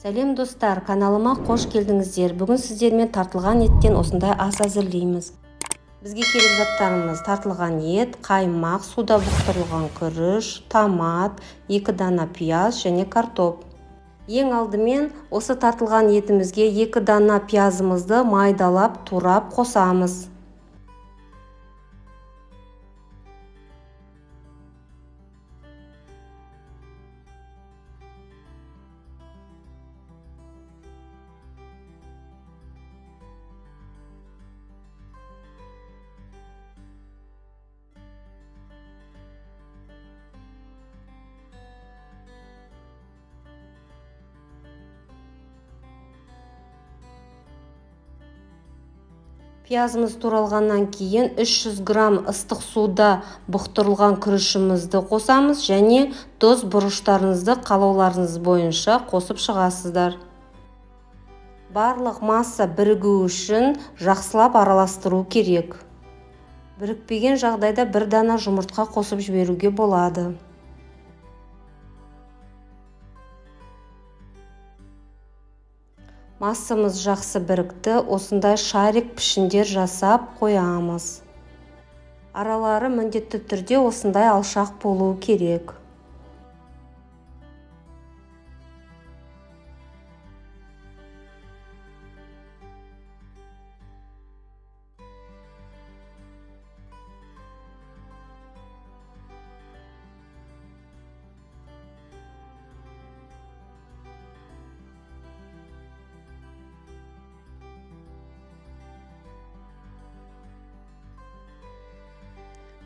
Сәлем достар, каналыма қош келдіңіздер. Бүгін сіздермен тартылған еттен осындай ас әзірлейміз. Бізге керек заттарымыз: тартылған ет, қаймақ, суда бұқтырылған күріш, томат, 2 дана пияз және картоп. Ең алдымен осы тартылған етімізге 2 дана пиязымызды майдалап, турап қосамыз. Пиязымыз туралғаннан кейін 300 грамм ыстық суда бұқтырылған күрішімізді қосамыз және тұз бұрыштарыңызды қалауларыңыз бойынша қосып шығасыздар. Барлық масса бірігу үшін жақсылап араластыру керек. Бірікпеген жағдайда 1 дана жұмыртқа қосып жіберуге болады. Массамыз жақсы бірікті, осындай шарик пішіндер жасап қоямыз. Аралары міндетті түрде осындай алшақ болуы керек.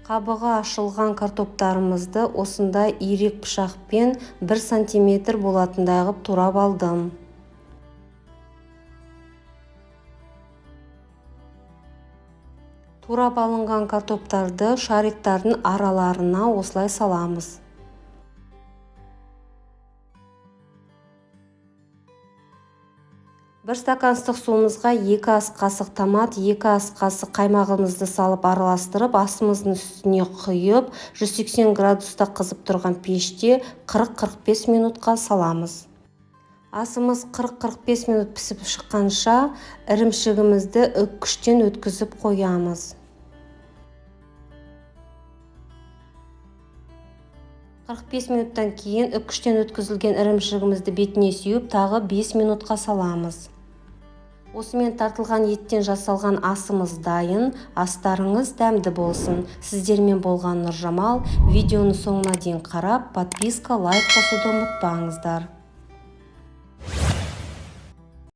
Қабығы ашылған картоптарымызды осындай ирек пышақпен 1 сантиметр болатындай ғып турап алдым. Турап алынған картоптарды шариктардың араларына осылай саламыз. 1 стакан ыстық суымызға 2 ас қасық томат, 2 ас қасық қаймағымызды салып араластырып, асымыздың үстіне құйып, 180 градуста қызып тұрған пеште 40-45 минутқа саламыз. Асымыз 40-45 минут пісіп шыққанша ірімшігімізді үккіштен өткізіп қоямыз. 45 минуттан кейін үккіштен өткізілген ірімшігімізді бетіне сүйіп, тағы 5 минутқа саламыз. Осымен тартылған еттен жасалған асымыз дайын. Астарыңыз дәмді болсын. Сіздермен болған Нұржамал. Видеоны соңына дейін қарап, подписка, лайк басуды ұмытпаңыздар.